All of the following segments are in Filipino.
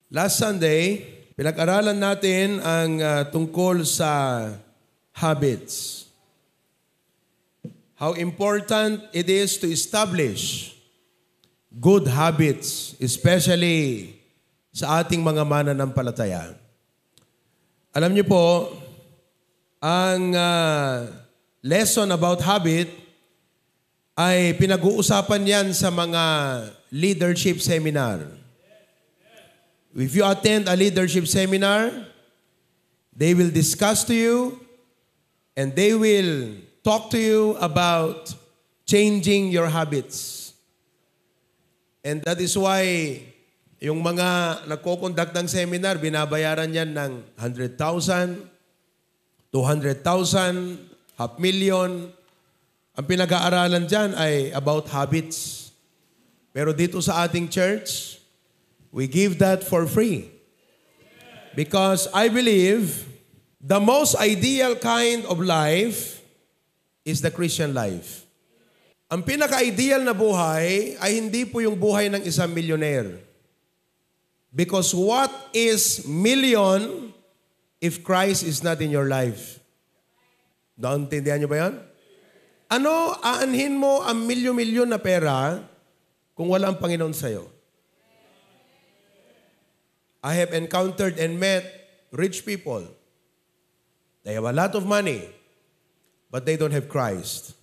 Last Sunday, pinag-aralan natin ang tungkol sa habits. How important it is to establish good habits, especially sa ating mga mananampalataya. Alam niyo po, ang lesson about habit ay pinag-uusapan yan sa mga leadership seminar. If you attend a leadership seminar, they will discuss to you and they will talk to you about changing your habits. And that is why yung mga nagko-conduct ng seminar, binabayaran yan ng 100,000, 200,000, 500,000. Ang pinag-aaralan dyan ay about habits. Pero dito sa ating church, we give that for free. Because I believe the most ideal kind of life is the Christian life. Ang pinaka-ideal na buhay ay hindi po yung buhay ng isang millionaire. Because what is million if Christ is not in your life? Naintindihan niyo ba yan? Ano aanhin mo ang milyon-milyon na pera kung wala ang Panginoon sa'yo? I have encountered and met rich people. They have a lot of money, but they don't have Christ.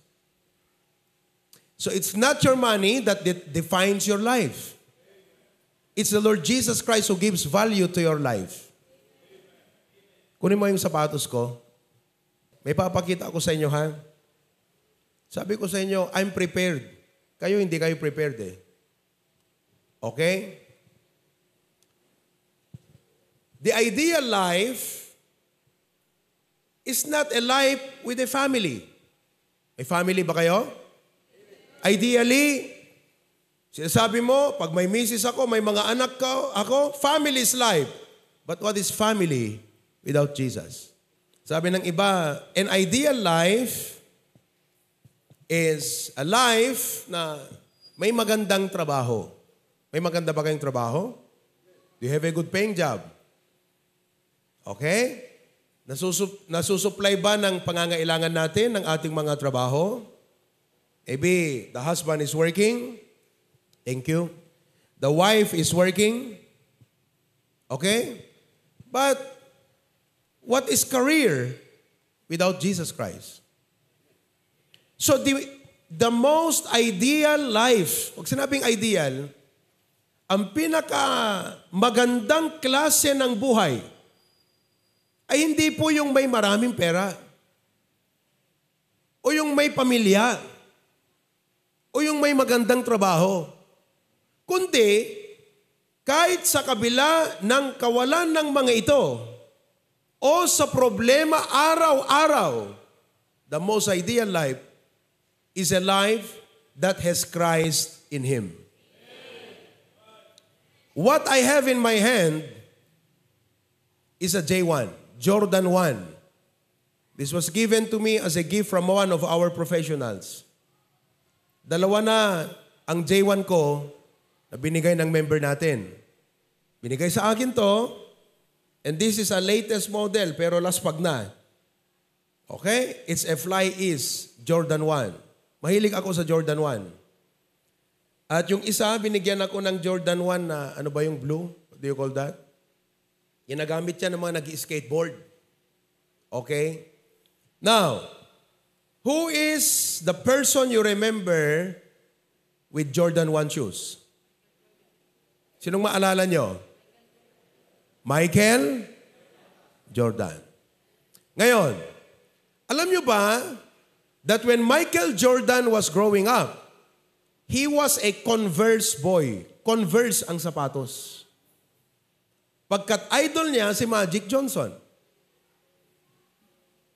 So it's not your money that defines your life. It's the Lord Jesus Christ who gives value to your life. Kunin mo yung sapatos ko. May papakita ako sa inyo, ha? Sabi ko sa inyo, I'm prepared. Kayo, hindi kayo prepared eh. Okay? The ideal life is not a life with a family. May family ba kayo? Ideally, sinasabi mo, pag may misis ako, may mga anak ako, family is life. But what is family without Jesus? Sabi ng iba, an ideal life is a life na may magandang trabaho. May maganda ba kayong trabaho? Do you have a good paying job? Okay? Nasusupply ba ng pangangailangan natin ng ating mga trabaho? Maybe the husband is working. Thank you. The wife is working. Okay? But what is career without Jesus Christ? So the most ideal life, pag sinabing ideal, ang pinaka magandang klase ng buhay ay hindi po yung may maraming pera o yung may pamilya o yung may magandang trabaho. Kundi, kahit sa kabila ng kawalan ng mga ito o sa problema araw-araw, the most ideal life is a life that has Christ in Him. What I have in my hand is a J1. Jordan 1. This was given to me as a gift from one of our professionals. Dalawa na ang J1 ko na binigay ng member natin. Binigay sa akin to, and this is a latest model pero laspag na. Okay? It's a Fly East Jordan 1. Mahilig ako sa Jordan 1. At yung isa, binigyan ako ng Jordan 1 na, ano ba yung blue? What do you call that? Ginagamit yan ng mga nag-skateboard. Okay? Now, who is the person you remember with Jordan 1 shoes? Sinong maalala nyo? Michael Jordan. Ngayon, alam nyo ba that when Michael Jordan was growing up, he was a Converse boy. Converse ang sapatos. Pagkat idol niya si Magic Johnson.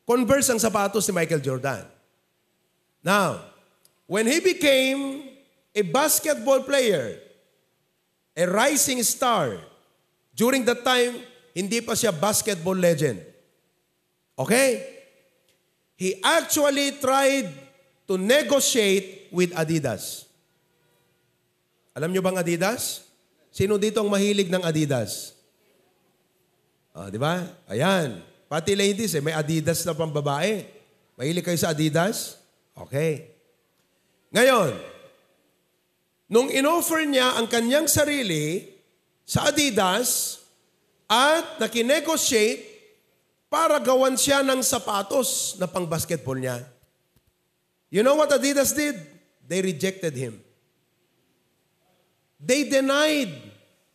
Converse ang sapatos ni Michael Jordan. Now, when he became a basketball player, a rising star, during that time, hindi pa siya basketball legend. Okay? He actually tried to negotiate with Adidas. Alam niyo bang Adidas? Sino dito ang mahilig ng Adidas? Di ba? Ayan. Pati ladies, may Adidas na pang babae. Mahilig kayo sa Adidas? Okay. Ngayon, nung inoffer niya ang kanyang sarili sa Adidas at nakinegotiate para gawan siya ng sapatos na pang basketball niya. You know what Adidas did? They rejected him. They denied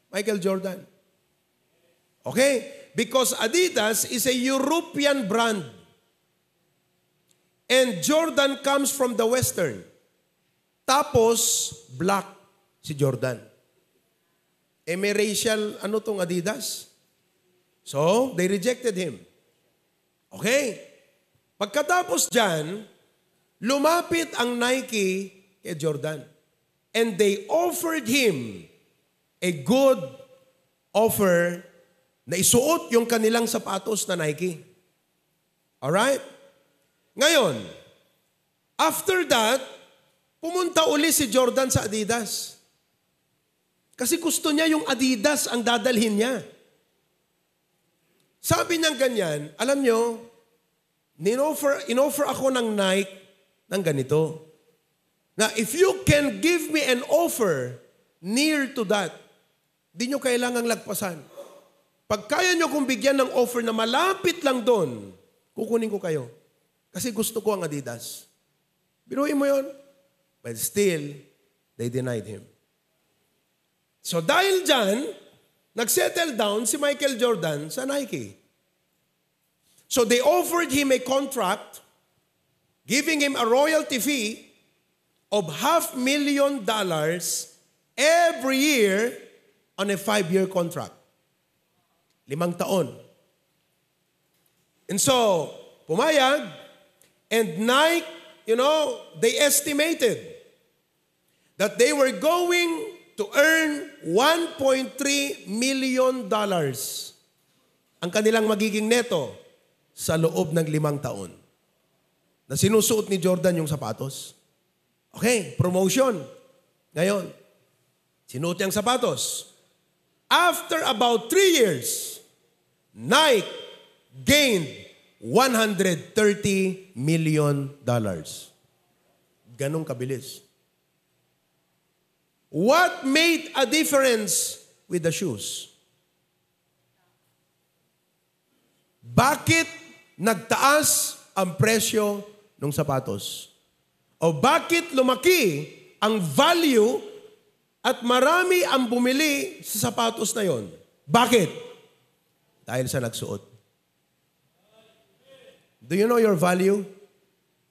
Michael Jordan. Okay? Because Adidas is a European brand. And Jordan comes from the Western. Tapos, black si Jordan. May racial, tong Adidas? So, they rejected him. Okay? Pagkatapos dyan, lumapit ang Nike kay Jordan. And they offered him a good offer na isuot yung kanilang sapatos na Nike. Alright? Ngayon, after that, pumunta uli si Jordan sa Adidas. Kasi gusto niya yung Adidas ang dadalhin niya. Sabi niya ganyan, alam nyo, inoffer ako ng Nike ng ganito. Na if you can give me an offer near to that, di nyo kailangang lagpasan. Pag kaya nyo kong bigyan ng offer na malapit lang doon, kukunin ko kayo. Kasi gusto ko ang Adidas. Biruin mo yon. But still, they denied him. So dahil dyan, nagsettle down si Michael Jordan sa Nike. So they offered him a contract, giving him a royalty fee of $500,000 every year on a 5-year contract. 5 taon. And so, pumayag, and Nike, they estimated that they were going to earn $1.3 million ang kanilang magiging neto sa loob ng 5 taon. Na sinusuot ni Jordan yung sapatos. Okay, promotion. Ngayon, sinuot niyang sapatos. After about 3 years, Nike gained $130 million. Ganong kabilis. What made a difference with the shoes? Bakit nagtaas ang presyo ng sapatos? O bakit lumaki ang value at marami ang bumili sa sapatos na yon? Bakit? Dahil sa nagsuot. Do you know your value?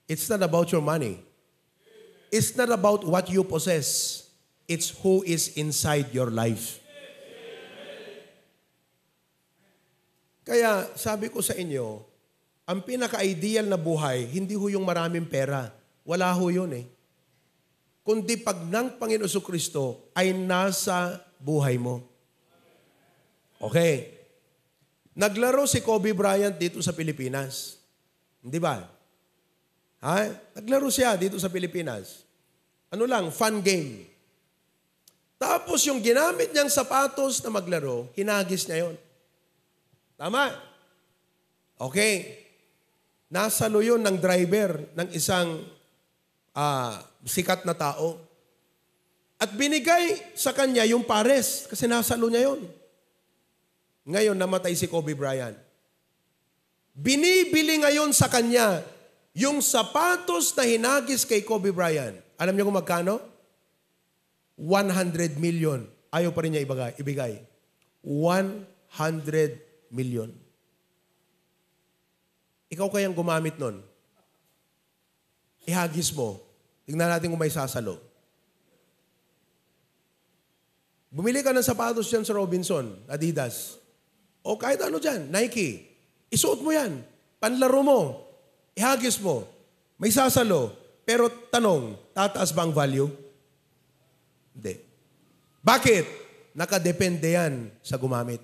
It's not about your money. It's not about what you possess. It's who is inside your life. Kaya sabi ko sa inyo, ang pinaka-ideal na buhay, hindi ho yung maraming pera. Wala ho yun eh. Kundi pag ng Panginoon Jesucristo ay nasa buhay mo. Okay. Naglaro si Kobe Bryant dito sa Pilipinas. Hindi ba? Naglaro siya dito sa Pilipinas. Ano lang, fun game. Tapos yung ginamit niyang sapatos na maglaro, hinagis niya yon. Tama? Okay. Nasalo yun ng driver ng isang sikat na tao. At binigay sa kanya yung pares kasi nasalo niya yon. Ngayon, namatay si Kobe Bryant. Binibili ngayon sa kanya yung sapatos na hinagis kay Kobe Bryant. Alam niyo kung magkano? 100 million. Ayaw pa rin niya ibigay. 100 million. Ikaw kayang gumamit nun. Ihagis mo. Tingnan natin kung may sasalo. Bumili ka ng sapatos dyan sa Robinson, Adidas. O kahit ano dyan, Nike. Isuot mo yan. Panlaro mo. Ihagis mo. May sasalo. Pero tanong, tataas ba ang value? Hindi. Bakit? Nakadepende yan sa gumamit.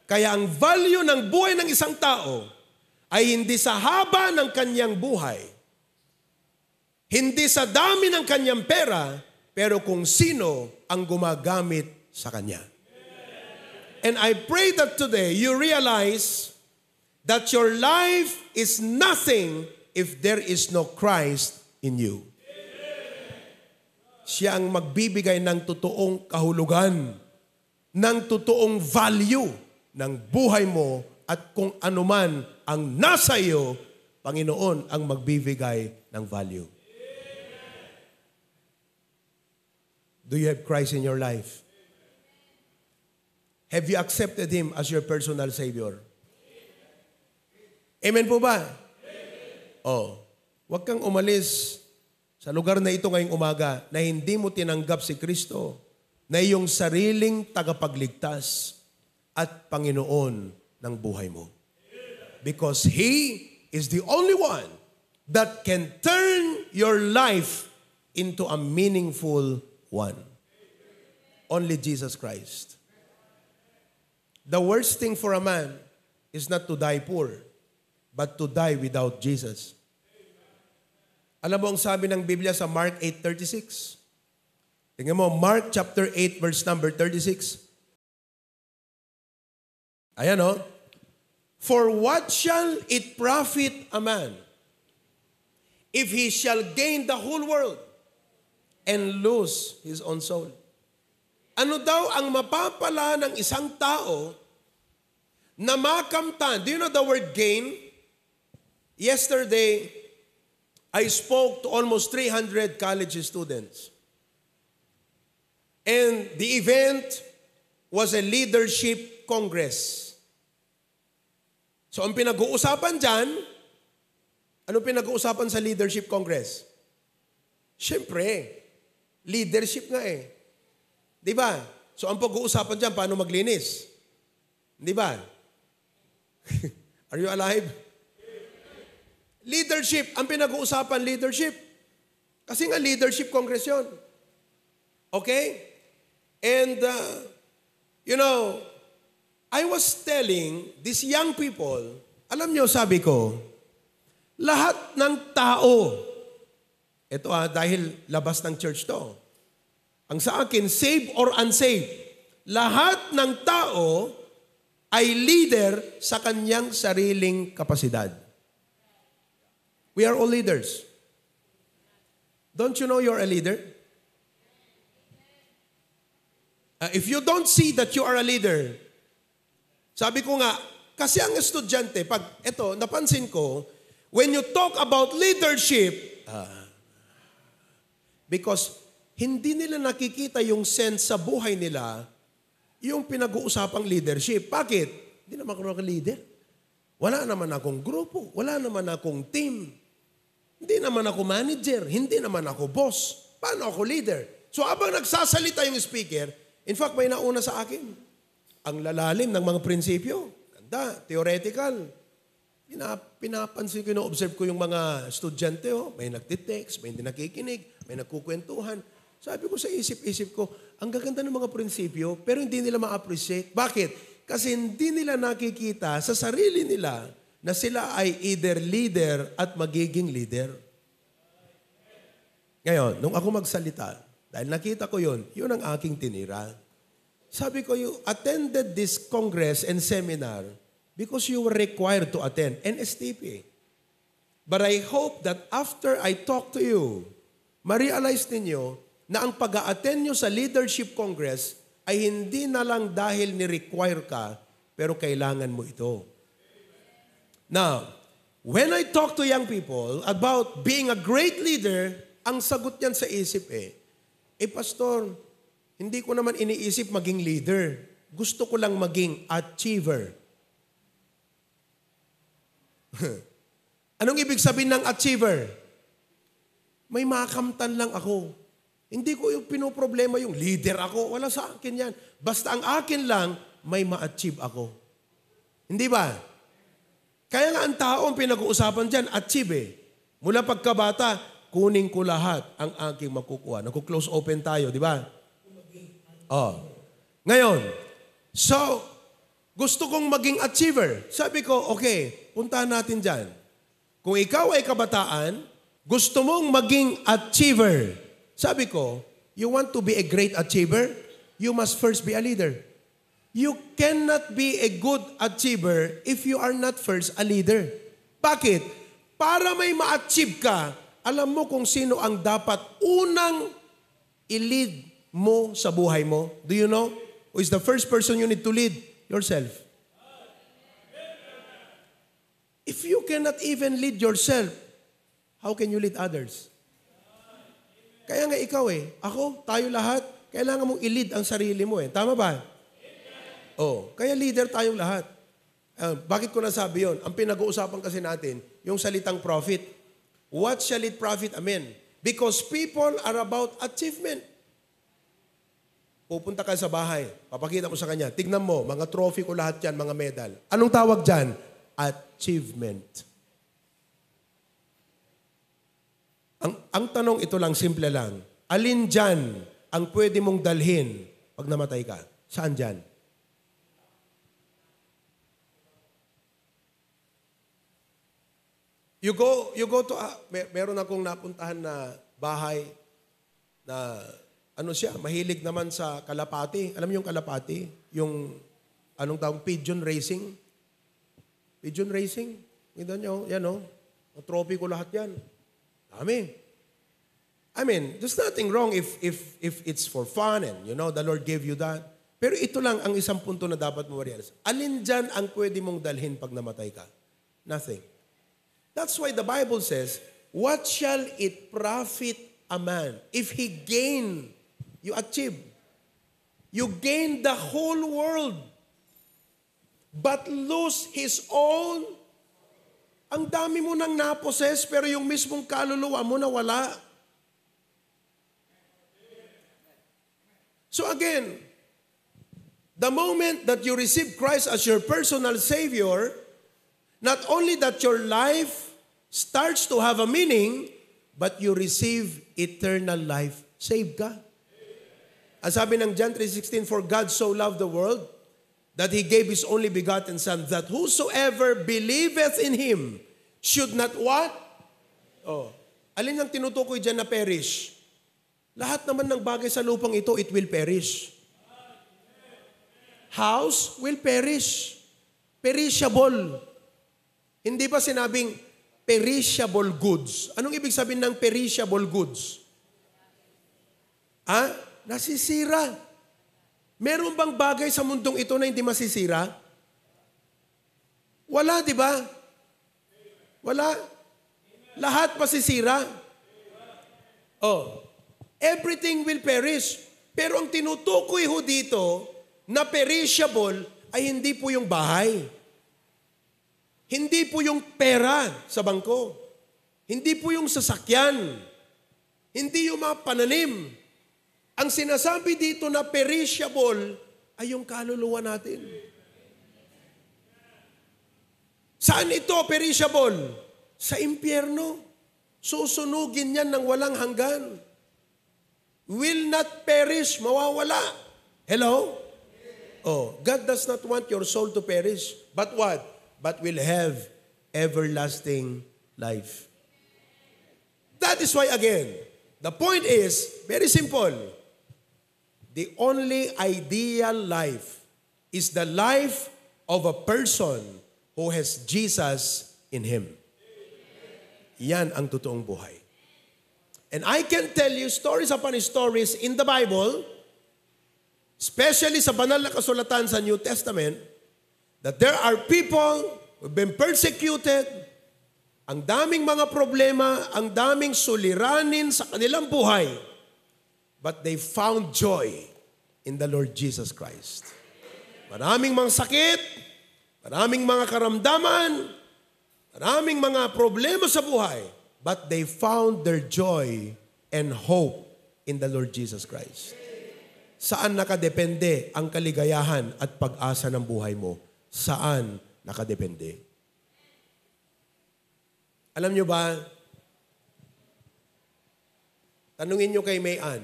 Kaya ang value ng buhay ng isang tao ay hindi sa haba ng kanyang buhay, hindi sa dami ng kanyang pera, pero kung sino ang gumagamit sa kanya. And I pray that today you realize that your life is nothing if there is no Christ in you. Siya ang magbibigay ng totoong kahulugan, ng totoong value ng buhay mo at kung anuman ang nasa iyo, Panginoon ang magbibigay ng value. Do you have Christ in your life? Have you accepted Him as your personal Savior? Amen po ba? Oh, huwag kang umalis sa lugar na ito ngayong umaga na hindi mo tinanggap si Kristo na iyong sariling tagapagligtas at Panginoon ng buhay mo. Because He is the only one that can turn your life into a meaningful one. Only Jesus Christ. The worst thing for a man is not to die poor, but to die without Jesus. Alam mo ang sabi ng Biblia sa Mark 8:36? Tingnan mo, Mark chapter 8 verse number 36. Ayan o. For what shall it profit a man if he shall gain the whole world and lose his own soul? Ano daw ang mapapala ng isang tao na makamtan? Do you know the word gain? Yesterday, I spoke to almost 300 college students. And the event was a leadership congress. So ang pinag-uusapan dyan, ano pinag-uusapan sa leadership congress? Siyempre, leadership nga eh. Di ba? So ang pag-uusapan dyan, paano maglinis? Di ba? Are you alive? Leadership. Ang pinag-uusapan, leadership. Kasi nga leadership congress yun. Okay? And, I was telling these young people, alam nyo, sabi ko, lahat ng tao, ito dahil labas ng church to, ang sa akin, saved or unsaved, lahat ng tao ay leader sa kanyang sariling kapasidad. We are all leaders. Don't you know you're a leader? If you don't see that you are a leader, sabi ko nga, kasi ang estudyante, pag ito, napansin ko, when you talk about leadership, because hindi nila nakikita yung sense sa buhay nila, yung pinag-uusapang leadership. Bakit? Hindi naman ako leader. Wala naman akong grupo. Wala naman akong team. Hindi naman ako manager. Hindi naman ako boss. Paano ako leader? So habang nagsasalita yung speaker, in fact, may nauna sa akin. Ang lalalim ng mga prinsipyo. Ganda, theoretical. Pinapansin ko, observe ko yung mga estudyante. May nagtitext, may hindi nakikinig, may nagkukwentuhan. Sabi ko sa isip-isip ko, ang gaganda ng mga prinsipyo, pero hindi nila ma-appreciate. Bakit? Kasi hindi nila nakikita sa sarili nila na sila ay either leader at magiging leader. Ngayon, nung ako magsalita, dahil nakita ko yun ang aking tinira. Sabi ko, you attended this congress and seminar because you were required to attend, NSTP. But I hope that after I talk to you, ma-realize ninyo na ang pag-a-attend nyo sa Leadership Congress ay hindi na lang dahil ni-require ka, pero kailangan mo ito. Now, when I talk to young people about being a great leader, ang sagot niyan sa isip Pastor, hindi ko naman iniisip maging leader. Gusto ko lang maging achiever. Anong ibig sabihin ng achiever? May makamtan lang ako. Hindi ko yung pinoproblema yung leader ako. Wala sa akin yan. Basta ang akin lang, may ma-achieve ako. Hindi ba? Kaya nga ang tao ang pinag-uusapan dyan, achieve Mula pagkabata, kunin ko lahat ang aking makukuha. Nagko-close open tayo, di ba? Ngayon, so, gusto kong maging achiever. Sabi ko, okay, puntahan natin dyan. Kung ikaw ay kabataan, gusto mong maging achiever. Sabi ko, you want to be a great achiever, you must first be a leader. You cannot be a good achiever if you are not first a leader. Bakit? Para may ma-achieve ka, alam mo kung sino ang dapat unang i-lead mo sa buhay mo. Do you know? Who is the first person you need to lead? Yourself. If you cannot even lead yourself, how can you lead others? Kaya nga ikaw ako, tayo lahat, kailangan mong i-lead ang sarili mo Tama ba? Kaya leader tayong lahat. Bakit ko nasabi yon? Ang pinag-uusapan kasi natin, yung salitang profit. What shall it profit? Amen. Because people are about achievement. Pupunta ka sa bahay, papakita mo sa kanya, tignan mo, mga trophy ko lahat yan, mga medal. Anong tawag dyan? Achievement. Ang tanong ito lang, simple lang. Alin dyan ang pwede mong dalhin pag namatay ka? Saan dyan? You go to, meron akong napuntahan na bahay na, mahilig naman sa kalapati. Alam niyo yung kalapati? Yung, pigeon racing? Pigeon racing? Kita niyo, yan trophy ko lahat yan. Dami. I mean, there's nothing wrong if it's for fun and, the Lord gave you that. Pero ito lang ang isang punto na dapat mo ma-realize. Alin dyan ang pwede mong dalhin pag namatay ka? Nothing. That's why the Bible says, what shall it profit a man if he gain, you achieve, you gain the whole world, but lose his own? Ang dami mo nang naposes, pero yung mismong kaluluwa mo nawala. So again, the moment that you receive Christ as your personal Savior, not only that your life starts to have a meaning, but you receive eternal life. Saved ka. Ang sabi ng John 3:16, for God so loved the world that He gave His only begotten Son, that whosoever believeth in Him should not what? Alin ang tinutukoy dyan na perish? Lahat naman ng bagay sa lupang ito, it will perish. House will perish. Perishable. Hindi ba sinabing perishable goods? Anong ibig sabihin ng perishable goods? Nasisira. Meron bang bagay sa mundong ito na hindi masisira? Wala, di ba? Wala. Lahat masisira. Everything will perish. Pero ang tinutukoy ho dito na perishable ay hindi po yung bahay. Hindi po yung pera sa bangko. Hindi po yung sasakyan. Hindi yung mga pananim. Ang sinasabi dito na perishable ay yung kaluluwa natin. Saan ito perishable? Sa impyerno. Susunugin yan ng walang hanggan. Will not perish, mawawala. Hello? God does not want your soul to perish. But what? But will have everlasting life. That is why, again, the point is, very simple. The only ideal life is the life of a person who has Jesus in him. Yan ang totoong buhay. And I can tell you stories upon stories in the Bible, especially sa banal na kasulatan sa New Testament, that there are people who've been persecuted, ang daming mga problema, ang daming suliranin sa kanilang buhay, but they found joy in the Lord Jesus Christ. Maraming mga sakit, maraming mga karamdaman, maraming mga problema sa buhay, but they found their joy and hope in the Lord Jesus Christ. Saan nakadepende ang kaligayahan at pag-asa ng buhay mo? Saan nakadepende? Alam nyo ba, tanungin nyo kay Mayan,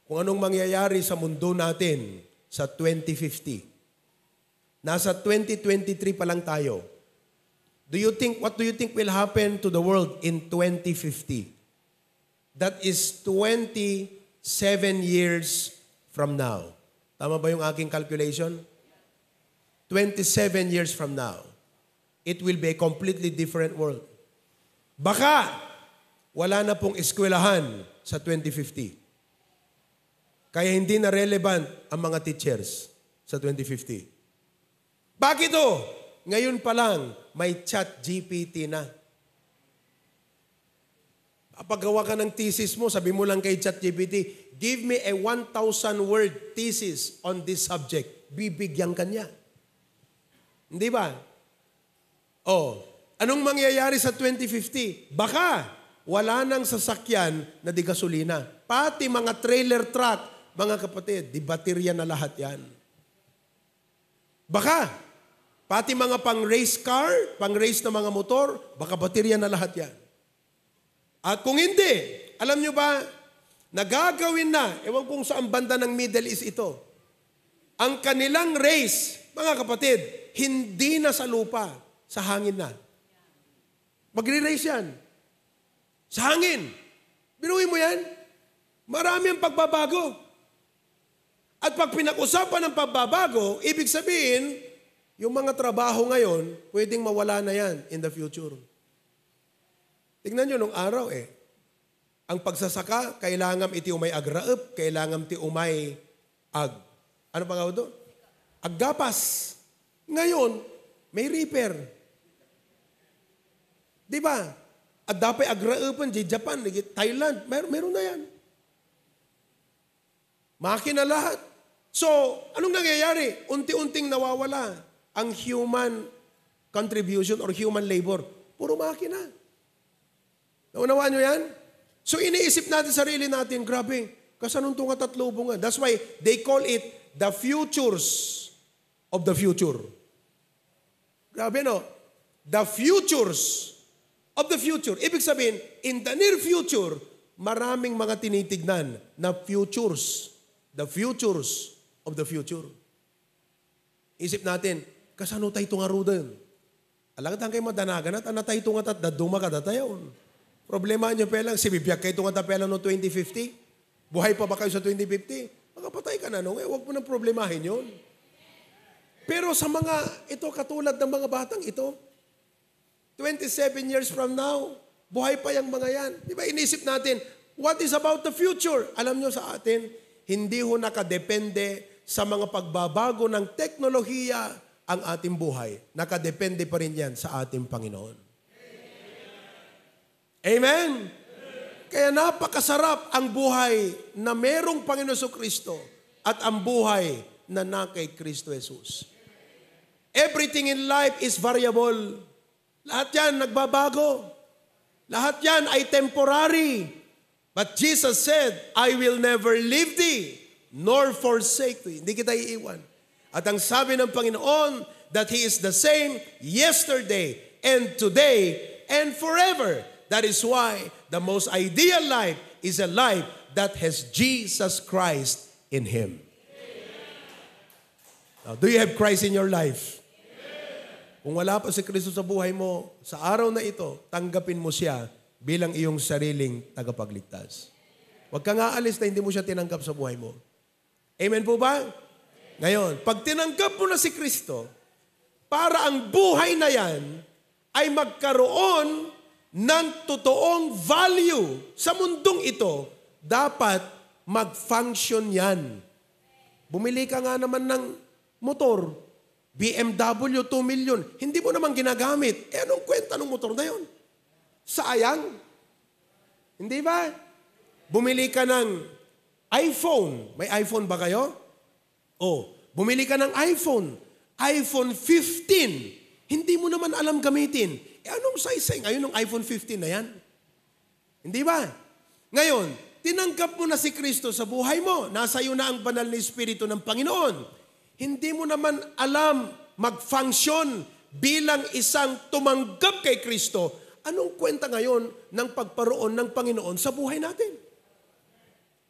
kung anong mangyayari sa mundo natin sa 2050. Nasa 2023 pa lang tayo. What do you think will happen to the world in 2050? That is 27 years from now. Tama ba yung aking calculation? 27 years from now, it will be a completely different world. Baka, wala na pong eskwelahan sa 2050. Kaya hindi na relevant ang mga teachers sa 2050. Bakit o? Ngayon pa lang, may ChatGPT na. Paggawa ka ng thesis mo, sabi mo lang kay ChatGPT, give me a 1,000-word thesis on this subject. Bibigyan ka niya. Hindi ba? Anong mangyayari sa 2050? Baka wala nang sasakyan na di gasolina. Pati mga trailer truck, mga kapatid, di baterya na lahat yan. Baka, pati mga pang-race car, pang-race na mga motor, baka baterya na lahat yan. At kung hindi, alam nyo ba, nagagawin na, ewan kung saan banda ng Middle East ito, ang kanilang race, mga kapatid, hindi na sa lupa, sa hangin na. Magre-race yan. Sa hangin. Binuhin mo yan. Marami ang pagbabago. At pag pinag-usapan ng pagbabago, ibig sabihin, yung mga trabaho ngayon, pwedeng mawala na yan in the future. Tingnan nyo nung araw ang pagsasaka, kailangan iti umay agraep, kailangan iti umay ano pa nga doon? Aggapas. Ngayon, may reaper. Di ba? At dapat agraepan di Japan, di Thailand, meron na yan. Makina lahat. So, anong nangyayari? Unti-unting nawawala ang human contribution or human labor. Puro makina. Naunawaan nyo yan? So, iniisip natin sarili natin, grabe, kasanong itong katatlubong nga. That's why they call it the futures of the future. Grabe, no? The futures of the future. Ibig sabihin, in the near future, maraming mga tinitignan na futures. The futures of the future. Isip natin, kasano tayo itong arudan? Alangat kayo madanagan at anatay itong atat daduma ka datayon. Problema nyo pelang, si bibiyag kayo itong atapelang noong 2050? Buhay pa ba kayo sa 2050? Makapatay ka na nung, huwag mo nang problemahin yun. Pero sa mga, ito katulad ng mga batang ito, 27 years from now, buhay pa yung mga yan. Di ba inisip natin, what is about the future? Alam nyo sa atin, hindi ho nakadepende sa mga pagbabago ng teknolohiya ang ating buhay. Nakadepende pa rin yan sa ating Panginoon. Amen? Kaya napakasarap ang buhay na merong Panginoon Kristo at ang buhay na kay Kristo Jesus. Everything in life is variable. Lahat yan nagbabago. Lahat yan ay temporary. But Jesus said, I will never leave thee, nor forsake thee. Hindi kita iiwan. At ang sabi ng Panginoon, that He is the same yesterday and today and forever. That is why the most ideal life is a life that has Jesus Christ in Him. Now, do you have Christ in your life? Kung wala pa si Kristo sa buhay mo, sa araw na ito, tanggapin mo siya bilang iyong sariling tagapagligtas. Huwag kang aalis na hindi mo siya tinanggap sa buhay mo. Amen po ba? Ngayon, pag tinanggap mo na si Kristo, para ang buhay na yan ay magkaroon ng totoong value sa mundong ito, dapat mag-function yan. Bumili ka nga naman ng motor, BMW 2 million, hindi mo naman ginagamit. Anong kwenta ng motor na yun? Sayang. Hindi ba? Bumili ka ng iPhone. May iPhone ba kayo? Bumili ka ng iPhone 15. Hindi mo naman alam gamitin. Anong size ngayon ng iPhone 15 na yan? Hindi ba? Ngayon, tinanggap mo na si Kristo sa buhay mo. Nasa iyo na ang banal na Espiritu ng Panginoon. Hindi mo naman alam mag-function bilang isang tumanggap kay Kristo. Anong kwenta ngayon ng pagparoon ng Panginoon sa buhay natin?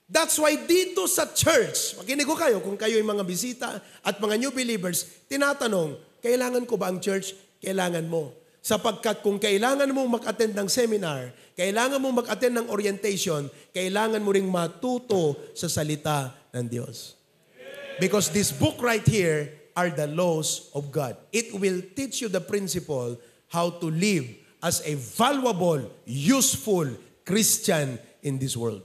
That's why dito sa church, makinig ko kayo kung kayo yung mga bisita at mga new believers, tinatanong, kailangan ko ba ang church? Kailangan mo. Sapagkat kung kailangan mo mag-attend ng seminar, kailangan mo mag-attend ng orientation, kailangan mo ring matuto sa salita ng Diyos. Because this book right here are the laws of God. It will teach you the principle how to live as a valuable, useful Christian in this world.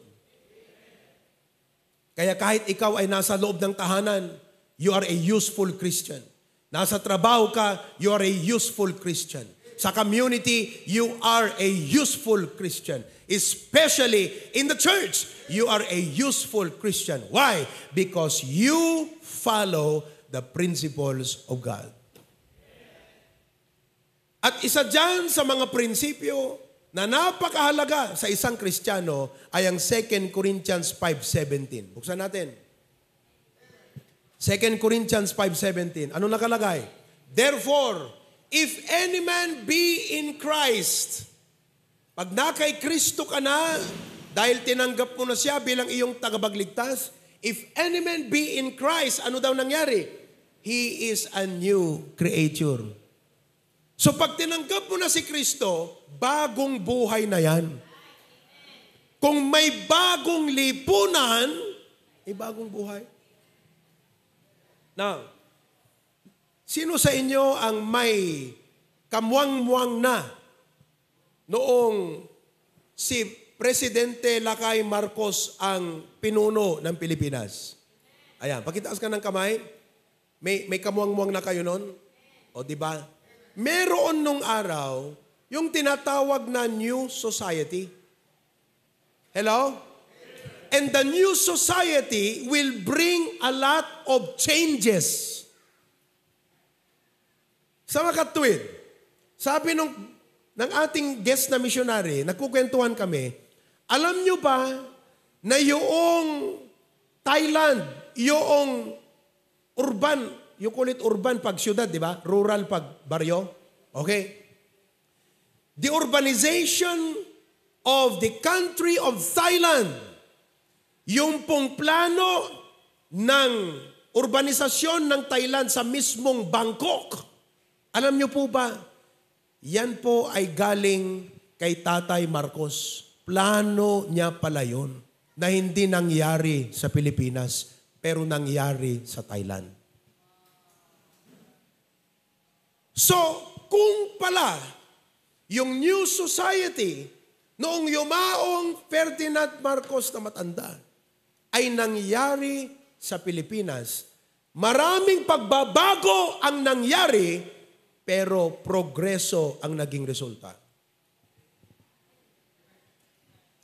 Kaya kahit ikaw ay nasa loob ng tahanan, you are a useful Christian. Nasa trabaho ka, you are a useful Christian. Sa community, you are a useful Christian. Especially in the church, you are a useful Christian. Why? Because you follow the principles of God. At isa dyan sa mga prinsipyo na napakahalaga sa isang Kristiyano ay ang 2 Corinthians 5:17. Buksan natin. 2 Corinthians 5:17. Ano nakalagay? Therefore, if any man be in Christ, pag na kay Kristo ka na, dahil tinanggap mo na siya bilang iyong tagapagligtas, if any man be in Christ, ano daw nangyari? He is a new creature. So pag tinanggap mo na si Kristo, bagong buhay na yan. Kung may bagong lipunan, bagong buhay. Now, sino sa inyo ang may kamuang-muang na noong si Presidente Lakay Marcos ang pinuno ng Pilipinas? Ayan, pakitaas ka ng kamay. May kamuang-muang na kayo noon? O di ba? Meron nung araw yung tinatawag na New Society. Hello? And the New Society will bring a lot of changes. Sa makatuwid, sabi ng ating guest na missionary, nagkukwentuhan kami, alam nyo ba na yung Thailand, yung urban, you call it urban pag syudad, di ba? Rural pag baryo. Okay? The urbanization of the country of Thailand, yung pong plano ng urbanisasyon ng Thailand sa mismong Bangkok, alam niyo po ba, yan po ay galing kay Tatay Marcos. Plano niya pala yun na hindi nangyari sa Pilipinas, pero nangyari sa Thailand. So, kung pala, yung New Society, noong yumaong Ferdinand Marcos na matanda, ay nangyari sa Pilipinas, maraming pagbabago ang nangyari, pero progreso ang naging resulta.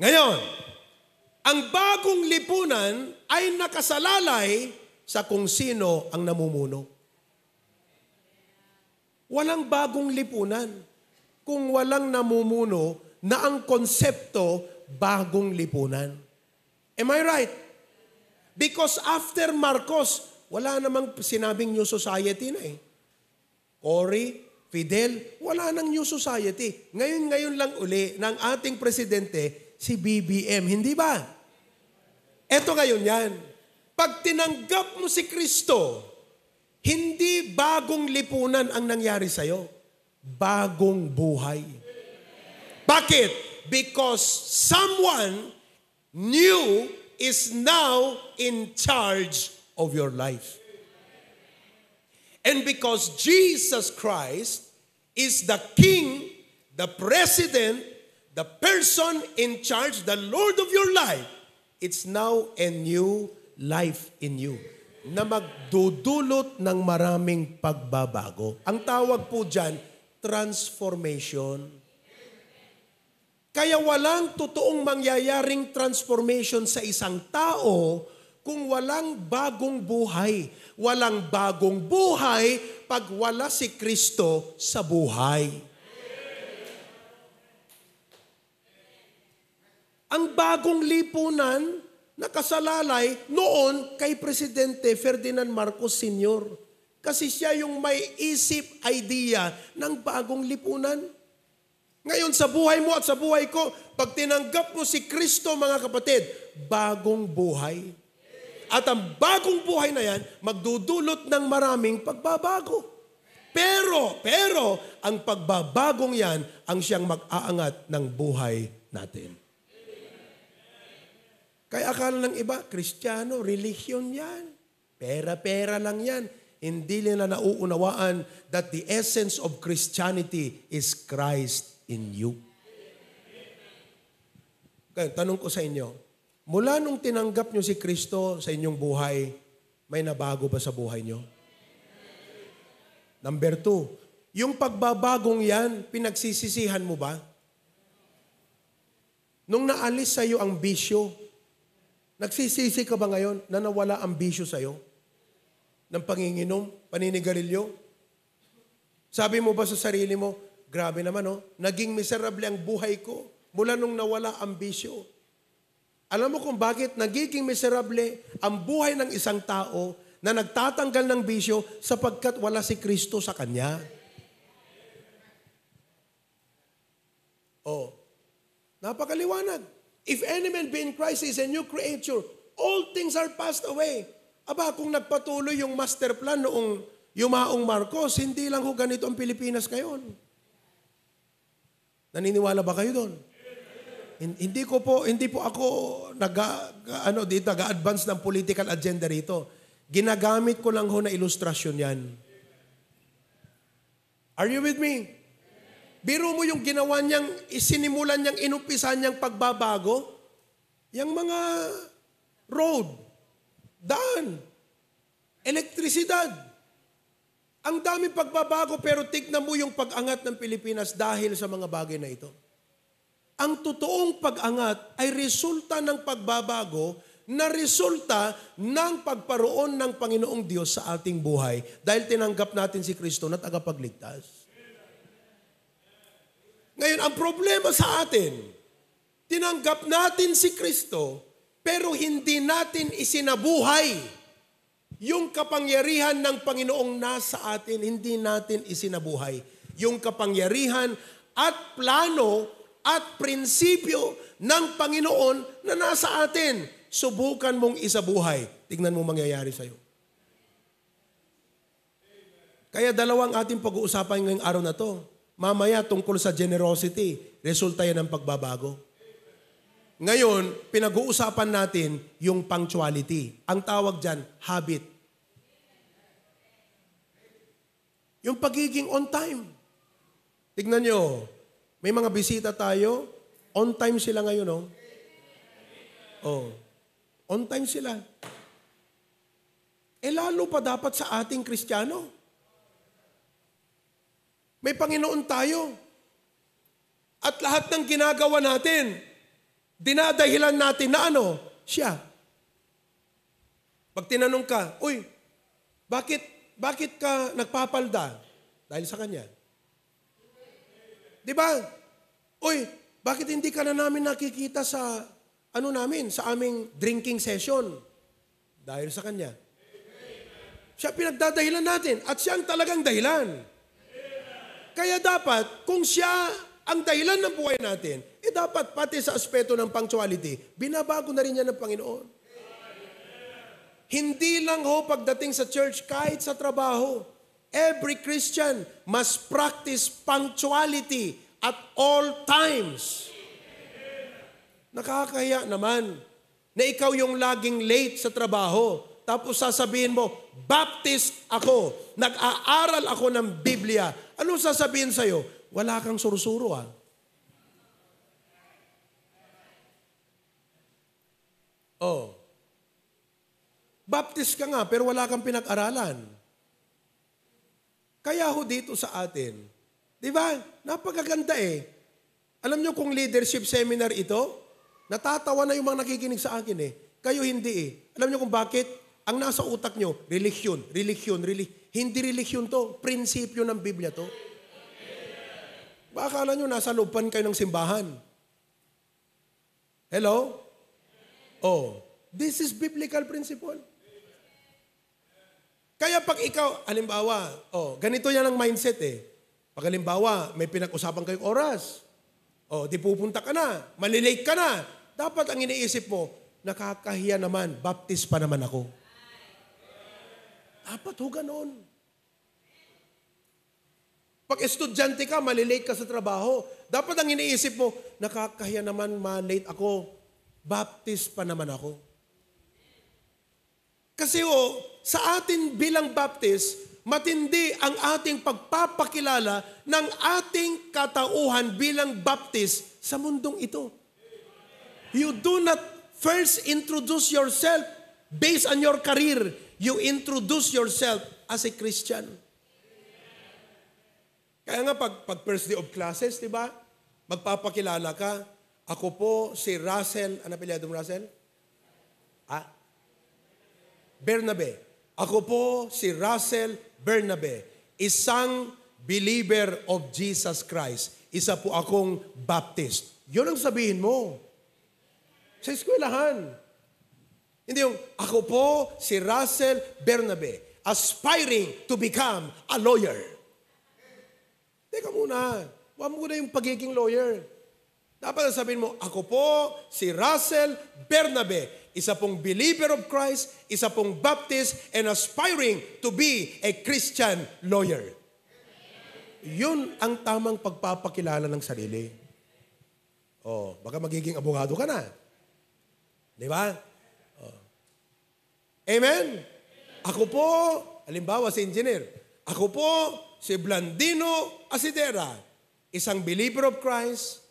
Ngayon, ang bagong lipunan ay nakasalalay sa kung sino ang namumuno. Walang bagong lipunan kung walang namumuno na ang konsepto bagong lipunan. Am I right? Because after Marcos, wala namang sinabing New Society na eh. Cory, Fidel, wala nang New Society. Ngayon lang uli ng ating presidente, si BBM, hindi ba? Eto ngayon yan. Pag tinanggap mo si Kristo, hindi bagong lipunan ang nangyari sa'yo. Bagong buhay. Bakit? Because someone new is now in charge of your life. And because Jesus Christ is the King, the President, the person in charge, the Lord of your life, it's now a new life in you na magdudulot ng maraming pagbabago. Ang tawag po dyan, transformation. Kaya walang totoong mangyayaring transformation sa isang tao kung walang bagong buhay. Walang bagong buhay pag wala si Kristo sa buhay. Ang bagong lipunan nakasalalay noon kay Presidente Ferdinand Marcos Sr. Kasi siya yung may isip idea ng bagong lipunan. Ngayon sa buhay mo at sa buhay ko, pag tinanggap mo si Kristo mga kapatid, bagong buhay. At ang bagong buhay na yan, magdudulot ng maraming pagbabago. Pero, ang pagbabagong yan, ang siyang mag-aangat ng buhay natin. Kaya akala ng iba, Kristiyano, relihiyon yan. Pera-pera lang yan. hindi nila nauunawaan that the essence of Christianity is Christ in you. Kaya tanong ko sa inyo, mula nung tinanggap nyo si Kristo sa inyong buhay, may nabago ba sa buhay nyo? Number 2, yung pagbabagong yan, pinagsisisihan mo ba? Nung naalis sa iyo ang bisyo, nagsisisi ka ba ngayon na nawala ang bisyo sa iyo? Ng panginginom, paninigarilyo? Sabi mo ba sa sarili mo, grabe naman naging miserable ang buhay ko mula nung nawala ang bisyo. Alam mo kung bakit nagiging miserable ang buhay ng isang tao na nagtatanggal ng bisyo sapagkat wala si Kristo sa kanya. Napakaliwanag. If any man be in Christ, is a new creature. All things are passed away. Aba, kung nagpatuloy yung master plan noong yumaong Marcos, hindi lang ho ganito ang Pilipinas ngayon. Naniniwala ba kayo doon? Hindi po ako nag-advance ng political agenda rito. Ginagamit ko lang ho na ilustrasyon yan. Are you with me? Biro mo yung ginawa niyang, isinimulan niyang, inupisan niyang pagbabago, yung mga road, daan, elektrisidad. Ang dami pagbabago pero tignan mo yung pag-angat ng Pilipinas dahil sa mga bagay na ito. Ang totoong pag-angat ay resulta ng pagbabago na resulta ng pagparoon ng Panginoong Diyos sa ating buhay dahil tinanggap natin si Kristo na tagapagligtas. Ngayon, ang problema sa atin, tinanggap natin si Kristo, pero hindi natin isinabuhay yung kapangyarihan ng Panginoong nasa atin, hindi natin isinabuhay. Yung kapangyarihan at plano at prinsipyo ng Panginoon na nasa atin. Subukan mong isabuhay. Tignan mo mangyayari sa'yo. Kaya dalawang ating pag-uusapan ngayong araw na to. Mamaya tungkol sa generosity, resulta yan ng pagbabago. Ngayon, pinag-uusapan natin yung punctuality. Ang tawag dyan, habit. Yung pagiging on time. Tignan nyo, may mga bisita tayo, on time sila ngayon, on time sila. Lalo pa dapat sa ating Kristiyano. May Panginoon tayo. At lahat ng ginagawa natin, dinadahilan natin na siya. Pag tinanong ka, bakit ka nagpapalda? Dahil sa Kanya. Di ba? Bakit hindi ka na namin nakikita sa, sa aming drinking session? Dahil sa Kanya. Siya pinagdadahilan natin at siya ang talagang dahilan. Kaya dapat, kung siya ang dahilan ng buhay natin, dapat pati sa aspeto ng punctuality, binabago na rin yan ng Panginoon. Hindi lang pagdating sa church, kahit sa trabaho. Every Christian must practice punctuality at all times. Nakakahiya naman na ikaw yung laging late sa trabaho. Tapos sasabihin mo, Baptist ako, nag-aaral ako ng Biblia. Anong sasabihin sa'yo? Wala kang surusuro Baptist ka nga, pero wala kang pinag-aralan. Kaya dito sa atin, di ba? Napakaganda Alam nyo kung leadership seminar ito, natatawa na yung mga nakikinig sa akin Kayo hindi Alam nyo kung bakit? Ang nasa utak nyo, religion. Hindi religion to, prinsipyo ng Biblia to. Baka akala nyo, nasa looban kayo ng simbahan. Hello? This is biblical principle. Kaya pag ikaw, halimbawa, ganito yan ang mindset Pag halimbawa, may pinag-usapan kayong oras. Di pupunta ka na, malilate ka na. Dapat ang iniisip mo, nakakahiya naman, baptist pa naman ako. Dapat ganon. Pag estudyante ka, malilate ka sa trabaho. Dapat ang iniisip mo, nakakahiya naman, malate ako. Baptist pa naman ako. Kasi sa atin bilang Baptist, matindi ang ating pagpapakilala ng ating katauhan bilang Baptist sa mundong ito. You do not first introduce yourself based on your career. You introduce yourself as a Christian. Kaya nga pag first day of classes, di ba? Magpapakilala ka. Ako po si Russell. Ano apelyido mo, Russell? Bernabe. Ako po si Russell Bernabe. Isang believer of Jesus Christ. Isa po akong Baptist. Yun ang sabihin mo. Sa eskwelahan. Hindi yung, ako po si Russell Bernabe, aspiring to become a lawyer. Teka muna. Huwag muna yung pagiging lawyer. Dapat sabihin mo, ako po si Russell Bernabe, isa pong believer of Christ, isa pong Baptist, and aspiring to be a Christian lawyer. Yun ang tamang pagpapakilala ng sarili. Baka magiging abogado ka na. Di ba? Amen? Ako po, halimbawa si engineer, ako po si Blandino Asidera, isang believer of Christ,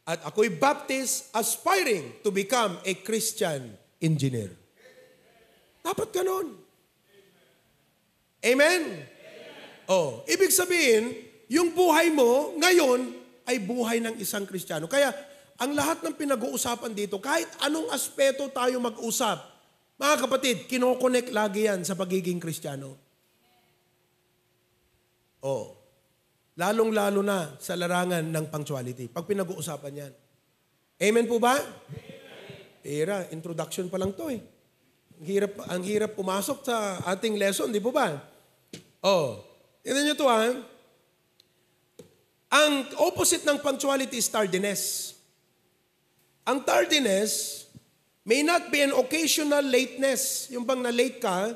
at ako'y Baptist aspiring to become a Christian engineer. Dapat ganun. Amen? Ibig sabihin, yung buhay mo ngayon ay buhay ng isang Kristiyano. Kaya, ang lahat ng pinag-uusapan dito, kahit anong aspeto tayo mag-usap, mga kapatid, kinokonek lagi yan sa pagiging Kristiyano. Lalong-lalo na sa larangan ng punctuality. Pag pinag-uusapan yan. Amen po ba? Amen. Introduction pa lang to eh. Ang hirap pumasok sa ating lesson, di po ba? Tignan nyo to ha. Ang opposite ng punctuality is tardiness. Ang tardiness may not be an occasional lateness. Yung bang na-late ka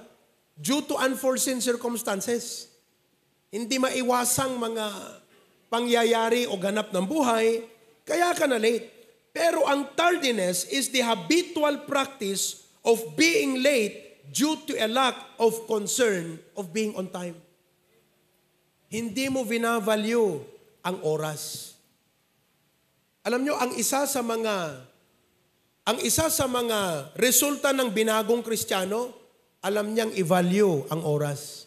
due to unforeseen circumstances. Hindi maiwasang mga pangyayari o ganap ng buhay, kaya ka na late. Pero ang tardiness is the habitual practice of being late due to a lack of concern of being on time. Hindi mo binavalue ang oras. Alam nyo, ang isa sa mga resulta ng binagong Kristiyano, alam niyang i-value ang oras.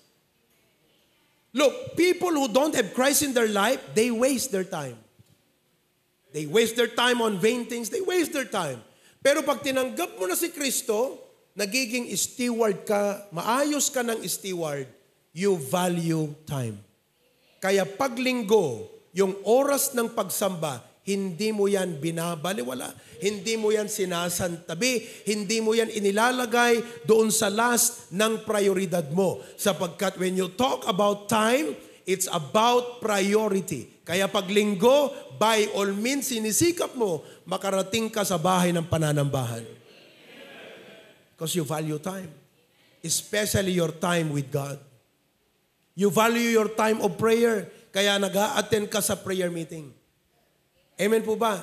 Look, people who don't have Christ in their life, they waste their time. They waste their time on vain things. They waste their time. Pero pag tinanggap mo na si Kristo, nagiging steward ka, maayos ka ng steward, you value time. Kaya pag linggo, yung oras ng pagsamba, hindi mo yan binabaliwala. Hindi mo yan sinasantabi. Hindi mo yan inilalagay doon sa last ng prioridad mo. Sapagkat when you talk about time, it's about priority. Kaya pag linggo, by all means, sinisikap mo, makarating ka sa bahay ng pananambahan. Because you value time. Especially your time with God. You value your time of prayer. Kaya nag-a-attend ka sa prayer meeting. Amen po ba?